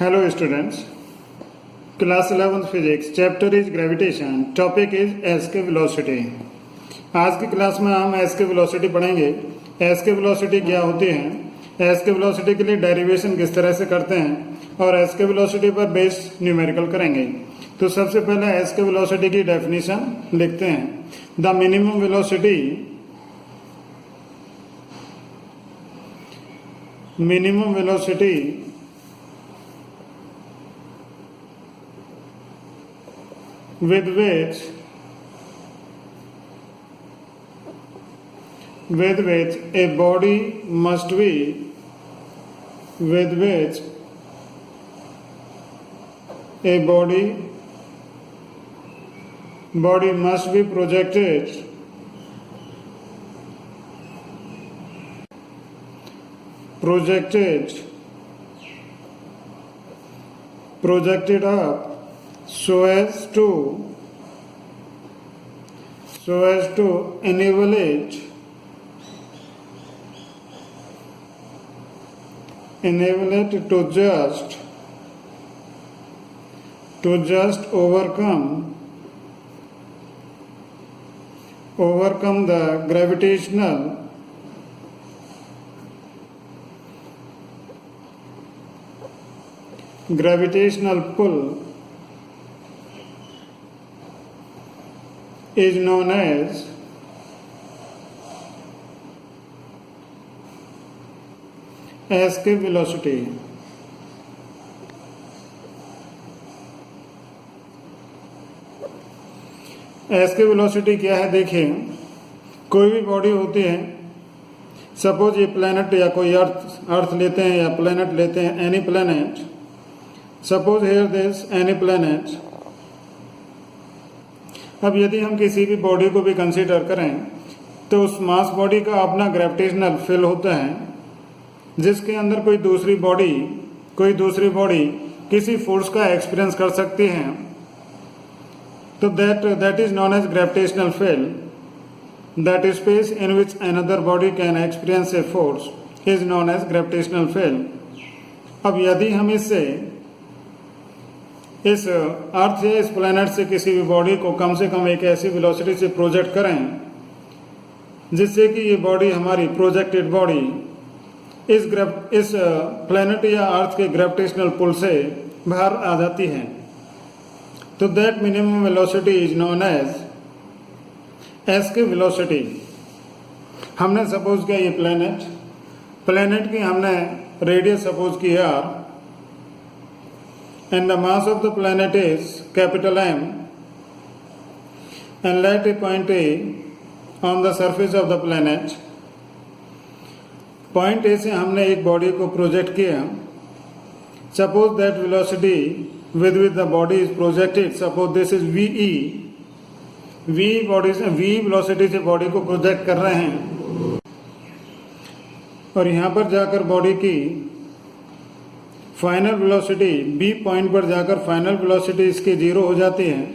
Hello students, class 11th physics, chapter is gravitation, topic is s के velocity। आज की class में हम s के velocity पढ़ेंगे। s के velocity क्या होती है, s के velocity के लिए डेरिवेशन किस तरह से करते हैं और s के velocity पर बेस्ड न्यूमेरिकल करेंगे। तो सबसे पहले s के velocity की डेफिनेशन लिखते हैं। The minimum velocity with which a body must be projected up so as to enable it to just overcome the gravitational pull is known as के velocity। s के velocity क्या है, देखिए कोई भी बॉडी होती है, सपोज ये प्लेनेट या कोई अर्थ लेते हैं या प्लेनेट लेते हैं, any planet, suppose here this any planet. अब यदि हम किसी भी बॉडी को भी कंसीडर करें तो उस मास बॉडी का अपना ग्रेविटेशनल फील्ड होता है, जिसके अंदर कोई दूसरी बॉडी किसी फोर्स का एक्सपीरियंस कर सकती है। तो that is known as gravitational field. That space in which another body can experience a force is known as gravitational field. अब यदि हम इस अर्थ या इस प्लैनेट से किसी भी बॉडी को कम से कम एक ऐसी वेलोसिटी से प्रोजेक्ट करें जिससे कि ये बॉडी, हमारी प्रोजेक्टेड बॉडी, इस प्लैनेट या अर्थ के ग्रेविटेशनल पुल से बाहर आ जाती है, तो that minimum velocity is known as escape velocity. हमने सपोज किया ये प्लैनेट की हमने रेडियस सपोज की R, and the mass of the planet is capital M, and let a point A on the surface of the planet। Point A से हमने एक body को प्रोजेक्ट किया। Suppose that velocity with the body is projected, suppose this is V velocity से body को project कर रहे हैं, और यहां पर जाकर बॉडी की फाइनल वेलोसिटी बी पॉइंट पर जाकर फाइनल वेलोसिटी इसकी 0 हो जाती है।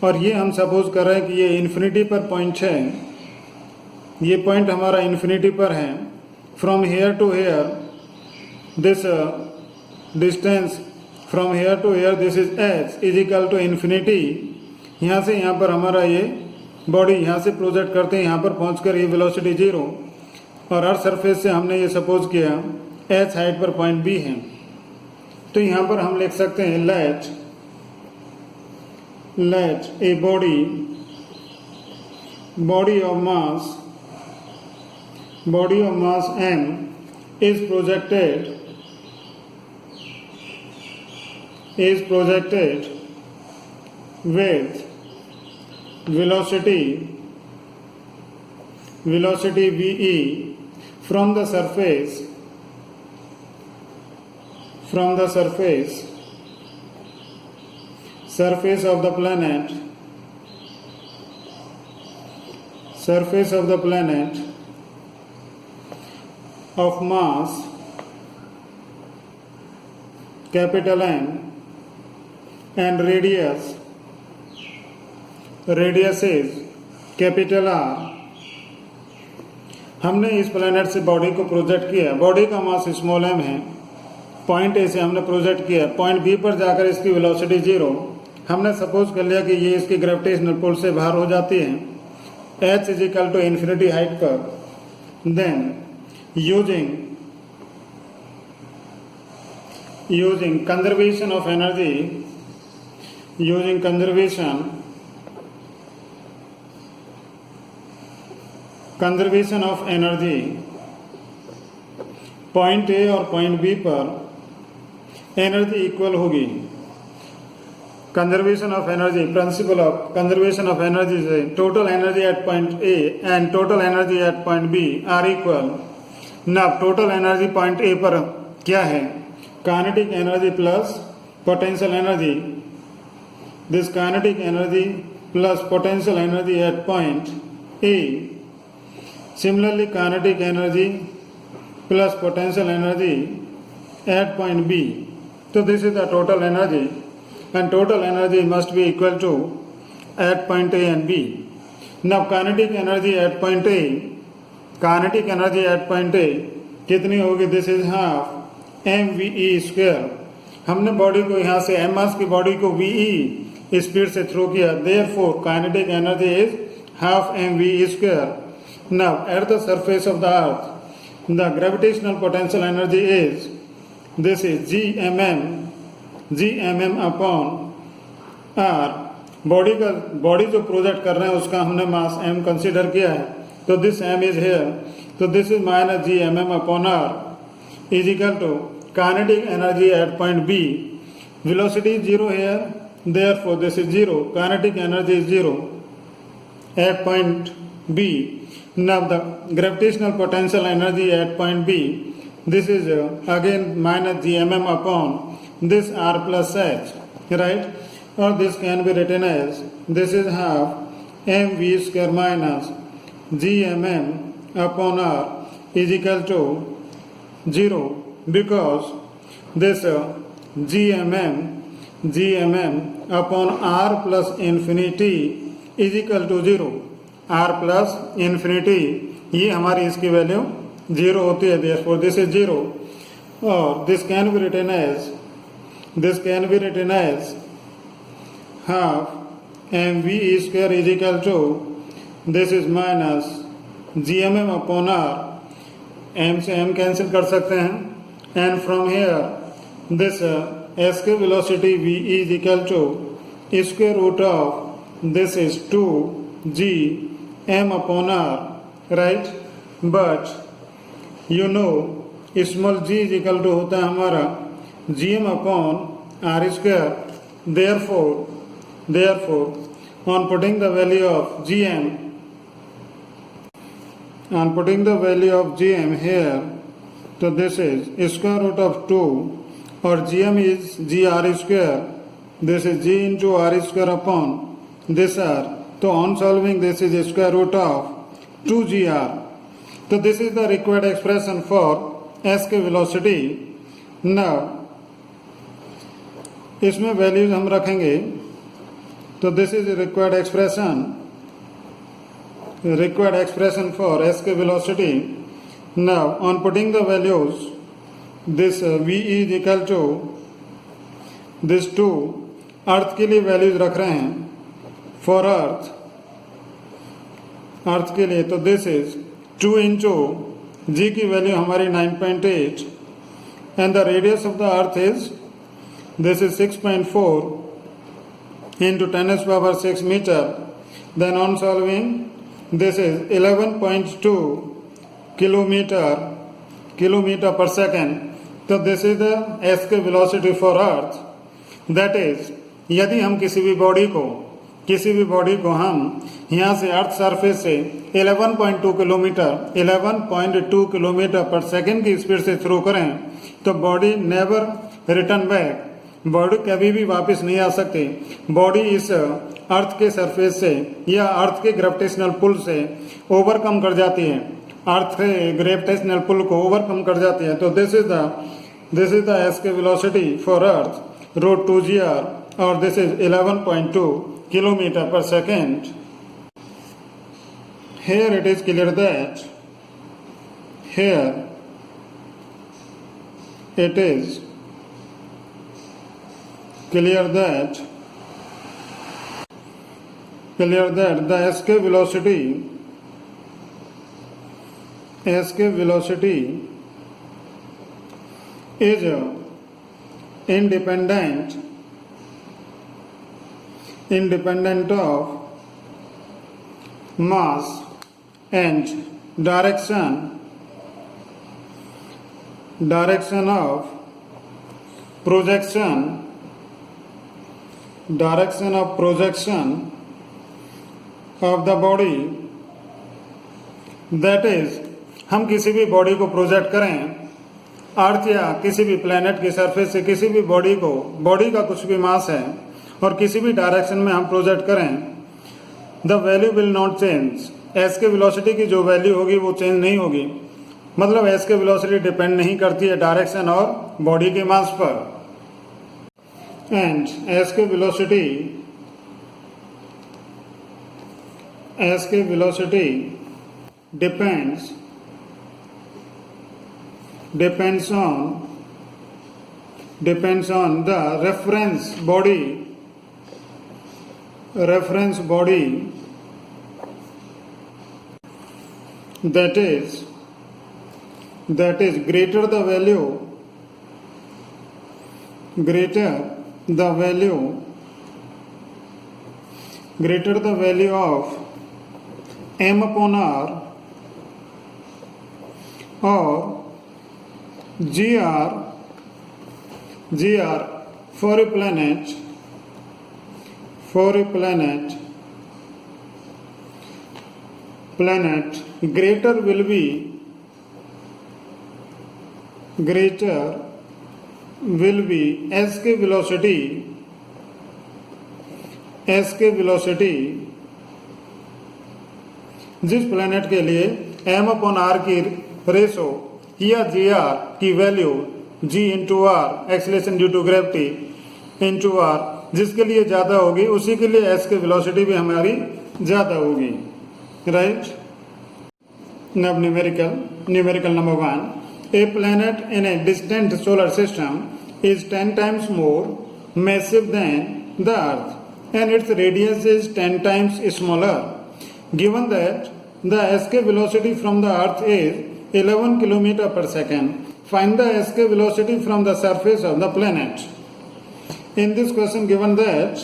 और ये हम सपोज कर रहे हैं कि ये इन्फिनिटी पर पॉइंट है, ये पॉइंट हमारा इन्फिनिटी पर है। From here to here this distance from here to here this is H is equal to infinity. यहाँ से यहाँ पर हमारा ये बॉडी यहाँ से प्रोजेक्ट करते हैं, यहाँ पर पहुँचकर ये वेलोसिटी 0, और अर्थ सरफेस से हमने ये सपोज किया एच हाइट पर पॉइंट बी है। तो यहां पर हम लिख सकते हैं let a body of mass m is projected with velocity ve from the surface of the planet of mass capital M and radius is capital R. हमने इस प्लेनेट से बॉडी को प्रोजेक्ट किया, बॉडी का मास स्मॉल एम है point A से हमने project किया, पॉइंट बी पर जाकर इसकी वेलोसिटी 0, हमने सपोज कर लिया कि ये इसकी ग्रेविटेशनल पुल से बाहर हो जाती है h is equal to infinity height पर, then using conservation of energy, using conservation of energy, point A और पॉइंट बी पर एनर्जी इक्वल होगी। Conservation of energy, principle of conservation of energy से total energy at point A and total energy at point B are equal. ना total energy point A पर क्या है, kinetic energy plus potential energy, this kinetic energy plus potential energy at point A, similarly kinetic energy plus potential energy at point B. So this is the total energy, and total energy must be equal to at point A and B. Now kinetic energy at point A, kinetic energy at point A कितनी होगी, this is half mve square. हमने body को यहाँ से m मास की body को ve speed से throw किया, therefore kinetic energy is half mve square. Now at the surface of the earth the gravitational potential energy is, this is gmm upon r। Body जो project कर रहे हैं उसका हमने मास m कंसीडर किया है, तो दिस m इज हेयर, तो this is minus gmm upon r is equal to kinetic energy at point b, velocity 0 here, therefore this is 0, kinetic energy is 0 at point b। Now the gravitational potential energy at point B, this is again minus gmm upon this r plus h, right? Or this can be written as, this is half mv square minus gmm upon r is equal to 0, because this gmm upon r plus infinity is equal to 0। r plus infinity ये हमारी इसकी value 0 होती है, therefore this is 0, और this can be written as half mve square is equal to, this is minus gmm upon r, m से m cancel कर सकते हैं, and from here this s की velocity v is equal to square root of this is 2g m upon r, right? But you know small g is equal to होता है हमारा gm upon r square, therefore on putting the value of gm here, so this is square root of 2, or gm is gr square, this is g into r square upon this r, so on solving this is square root of 2gr। So this is the required expression for s के velocity। Now इसमें values हम रखेंगे, तो this is required expression for s के velocity. Now on putting the values, this v is equal to this 2, earth के लिए values रख रहे हैं फॉर अर्थ के लिए, तो दिस इज 2 इंटू जी की वैल्यू हमारी 9.8 and the radius of the earth is, this is 6.4 into 10⁻⁶ meter, then on solving this is 11.2 kilometer per second। तो दिस इज द s के velocity for earth. That is यदि हम किसी भी body को हम यहाँ से अर्थ सरफेस से 11.2 किलोमीटर पर सेकेंड की स्पीड से थ्रो करें, तो body never return back, body कभी भी वापस नहीं आ सकती। बॉडी इस अर्थ के सरफेस से या अर्थ के ग्रेविटेशनल पुल से ओवरकम कर जाती है, अर्थ के ग्रेविटेशनल पुल को ओवरकम कर जाती है। तो दिस इज द एस के वेलोसिटी फॉर अर्थ √2gr, और दिस इज 11.2 किलोमीटर पर second. Here it is clear that here it is clear that the escape velocity is independent of mass and direction of projection of the body. That is, हम किसी भी body को project करें अर्थ या किसी भी planet की सरफेस से किसी भी बॉडी का कुछ भी मास है और किसी भी डायरेक्शन में हम प्रोजेक्ट करें, the value will not change. S के वेलोसिटी की जो वैल्यू होगी वो चेंज नहीं होगी. मतलब एस के वेलोसिटी डिपेंड नहीं करती है डायरेक्शन और बॉडी के मास पर. एंड एस के velocity depends on the reference body that is greater the value of m upon r or gr for a planet greater will be s के velocity जिस planet के लिए m अपॉन r की ratio या gr की value g into R acceleration due to gravity into R जिसके लिए ज्यादा होगी उसी के लिए s की वेलोसिटी भी हमारी ज्यादा होगी. Right. Now numerical number 1. A planet in a distant solar system is 10 times more massive than the Earth and its radius is 10 times smaller. Given that the escape velocity from the Earth is 11 km per second, find the escape velocity from the surface of the planet. In this question given that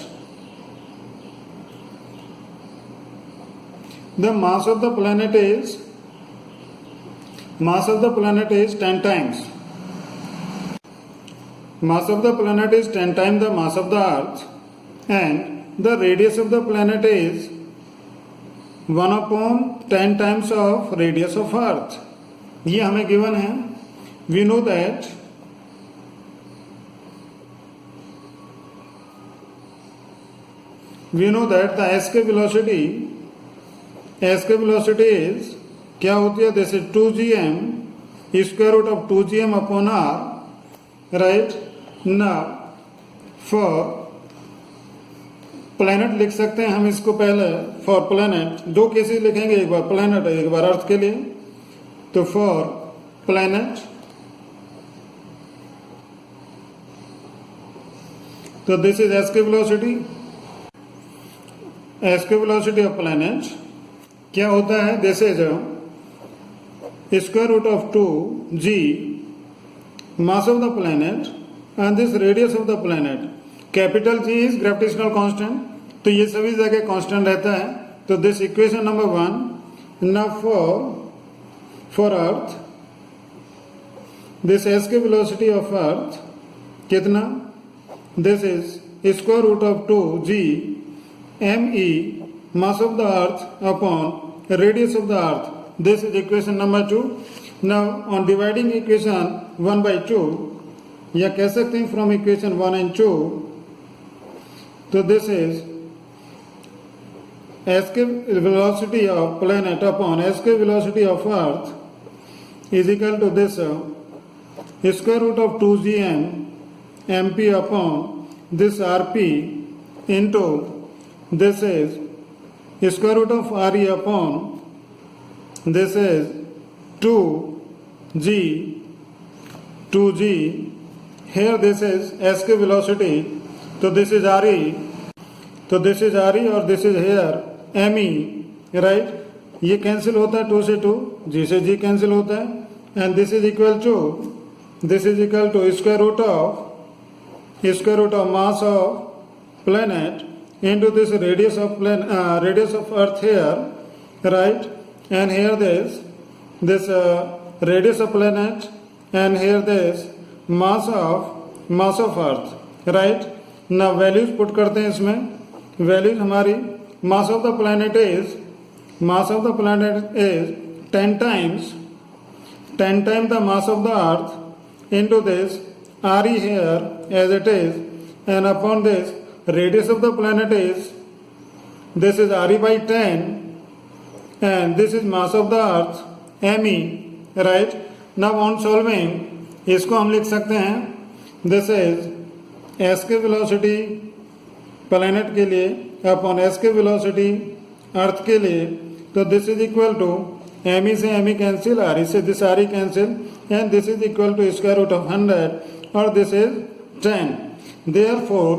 the mass of the planet is 10 times. Mass of the planet is 10 times the mass of the Earth and the radius of the planet is 1 upon 10 times of radius of Earth. ये हमें given है. We know that the escape velocity is क्या होती है? This is 2gm square root of 2gm upon r. Right. Now for planet लिख सकते हैं हम इसको पहले. फॉर प्लैनेट दो केसेस लिखेंगे, एक बार प्लैनेट एक बार अर्थ के लिए. तो फॉर प्लैनेट तो this is escape velocity of planet. क्या होता है? This is square root of 2g mass of the planet and this radius of the planet. Capital G is gravitational constant, तो ये सभी जगह कांस्टेंट रहता है. तो this equation number 1. Now for earth this escape velocity of earth कितना? This is square root of 2g me mass of the earth upon radius of the earth. This is equation number 2. Now on dividing equation 1 by 2 या कह सकते हैं from equation 1 and 2. So this is escape velocity of planet upon escape velocity of earth is equal to this square root of 2gm mp upon this rp into this is square root of re upon this is 2g. Here this is escape velocity तो this is R E, तो this is R E और this is here M E, right. ये cancel होता है 2 से 2, जी से जी cancel होता है, and this is equal to square root of mass of planet into this radius of earth here, right, and here this radius of planet, and here this mass of earth, right. now values put करते हैं इसमें, values हमारी mass of the planet is 10 times the mass of the earth into this RE here as it is, and upon this radius of the planet is, this is RE by 10, and this is mass of the earth ME, right. now on solving इसको हम लिख सकते हैं, this is s के velocity planet के लिए upon s के velocity earth के लिए, तो this is equal to ME से ME कैंसिल, RE से this RE cancel, and this is equal to square root of 100 और this is 10। Therefore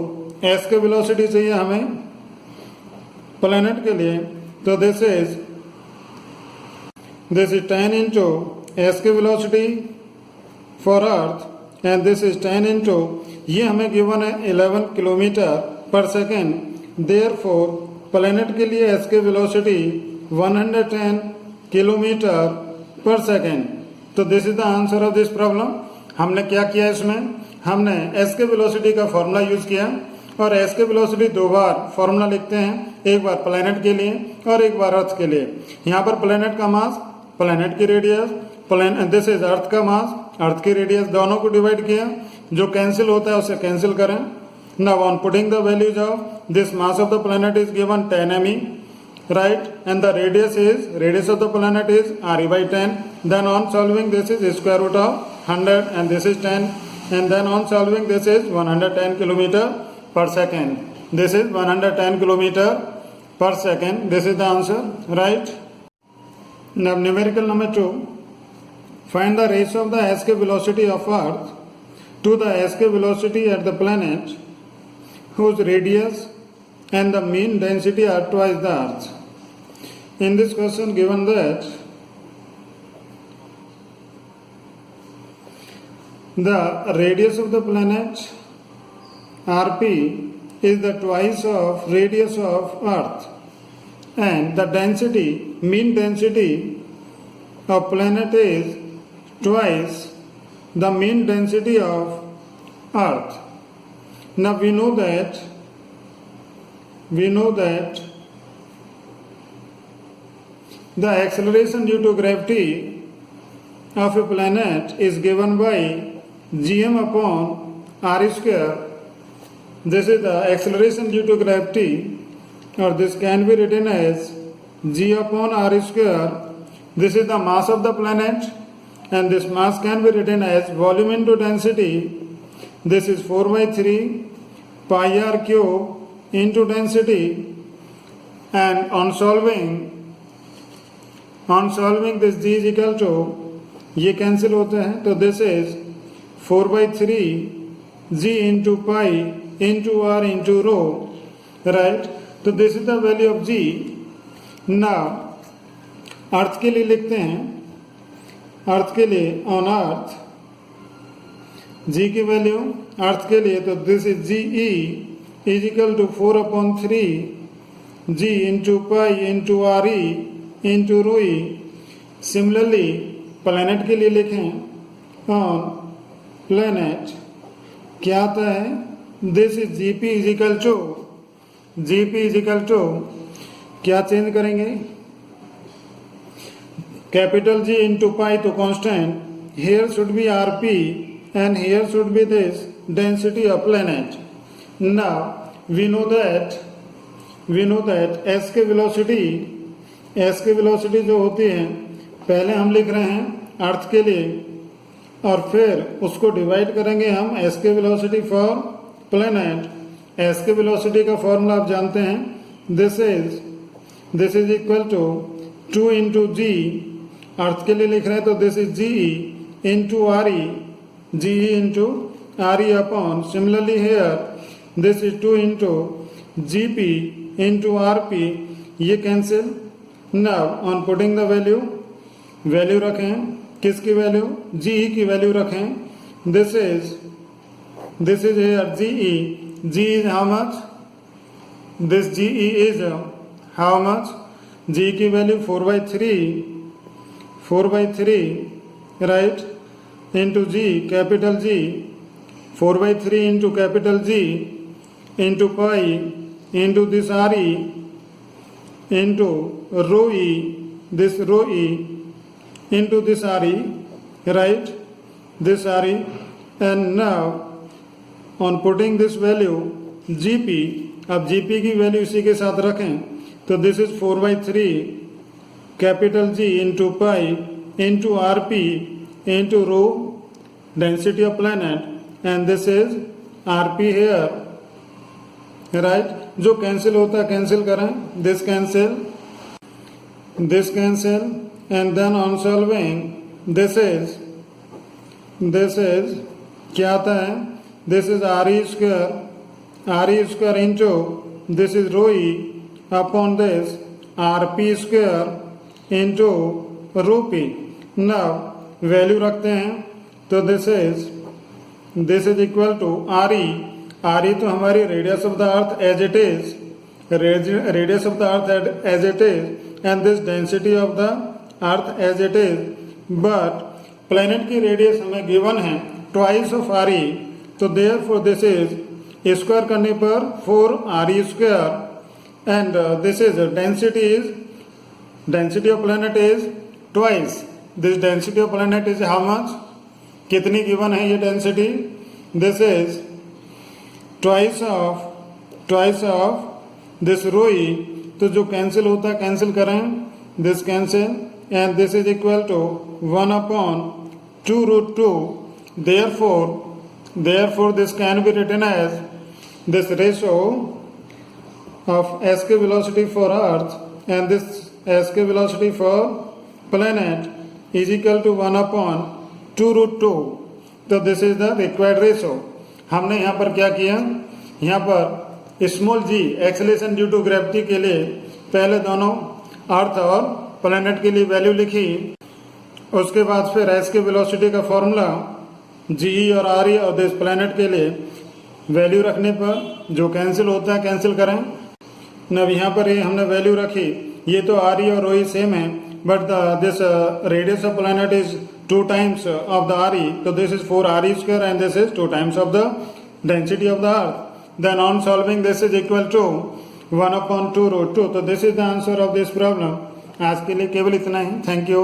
escape velocity चाहिए हमें प्लैनेट के लिए, तो this is 10 into escape velocity for earth, and this is 10 into, ये हमें given है 11 kilometre पर सेकेंड। देयरफॉर प्लैनेट के लिए एस के वेलोसिटी 110 किलोमीटर पर सेकेंड। तो this is the answer of this problem. हमने क्या किया, इसमें हमने एस के वेलोसिटी का फॉर्मूला यूज किया, और एस के वेलोसिटी 2 बार फॉर्मूला लिखते हैं, एक बार प्लैनेट के लिए और एक बार अर्थ के लिए। यहाँ पर प्लैनेट का मास, प्लैनेट की रेडियस, दिस इज अर्थ का मास, अर्थ की रेडियस, दोनों को डिवाइड किया, जो कैंसिल होता है उसे कैंसिल करें। Now on putting the values of this mass of the planet is given 10 ME, right, and the radius of the planet is RE by 10. then on solving this is square root of 100 and this is 10, and then on solving this is 110 kilometer per second. This is 110 kilometer per second. This is the answer, right. Now numerical number 2, find the ratio of the escape velocity of earth to the escape velocity at the planet whose radius and the mean density are twice the earth. In this question given that the radius of the planet RP is the twice of radius of earth, and the density, mean density of planet is twice the mean density of earth. Now we know that the acceleration due to gravity of a planet is given by gm upon r square. This is the acceleration due to gravity, or this can be written as g upon r square. This is the mass of the planet, and this mass can be written as volume into density. This is 4/3 pi r cube into density, and on solving this g is equal to, ये cancel होते हैं, तो this is 4/3 g into pi into r into rho, right. तो this is the value of g। Now earth के लिए लिखते हैं, earth के लिए ऑन अर्थ g की वैल्यू अर्थ के लिए, तो this is G E is equal to 4/3 g into pi into r e into rho e। Similarly planet के लिए लिखें, ऑन प्लैनेट क्या आता है, this is GP is equal to क्या चेंज करेंगे, कैपिटल जी इंटू पाई तो constant, here should be RP and here should be this density of planet. Now we know that escape velocity जो होती है, पहले हम लिख रहे हैं अर्थ के लिए, और फिर उसको डिवाइड करेंगे हम escape velocity for planet. Escape velocity का फॉर्मूला आप जानते हैं, this is equal to 2 into G, earth के लिए लिख रहे हैं तो this is G into R E, G into R E upon, similarly here this is 2 into GP into RP, ये cancel. Now on putting the value रखें, किसकी value? GE की वैल्यू रखें। This is here GE, G is how much? This GE is how much? G की value 4/3 right into G, capital G, 4/3 into capital G into pi into this RE into rho E, this rho E into this RE, right? This RE, and now on putting this value GP, अब GP की वैल्यू इसी के साथ रखें, तो this is 4/3 capital G into pi into RP into rho density of planet, and this is RP here, right? जो cancel होता है कैंसिल करें, this cancel, and then on solving this is क्या आता है? This is RE square into this is rho E upon this RP square into rho P. Now value रखते हैं, तो this is equal to RE तो हमारी radius of the earth as it is, radius of the earth as it is, and this density of the earth as it is, but planet की radius हमें given है twice of RE, तो देयरफॉर this is square करने पर 4 RE square, and this is density of planet is twice, this density of planet is how much? कितनी given है ये density? This is twice of this rho E, तो जो cancel होता है कैंसिल करें, this cancel, and this is equal to 1/2√2, therefore this can be written as this ratio of SK velocity for Earth and this SK velocity for planet is equal to 1/2√2. तो this is the required ratio. हमने यहाँ पर क्या किया? यहाँ पर small g acceleration due to gravity के लिए पहले दोनों अर्थ और प्लैनेट के लिए वैल्यू लिखी, उसके बाद फिर एस के वेलोसिटी का फॉर्मूला GE और RE और दिस प्लैनेट के लिए वैल्यू रखने पर जो कैंसिल होता है कैंसिल करें। अब यहाँ पर ये हमने वैल्यू रखी, ये तो RE और OE सेम है, but this radius of planet is 2 times of the RE, so this is 4 RE square and this is 2 times of the density of the earth. Then on solving this is equal to 1/2√2. तो this is the answer of this problem. आज के लिए केवल इतना ही। Thank you.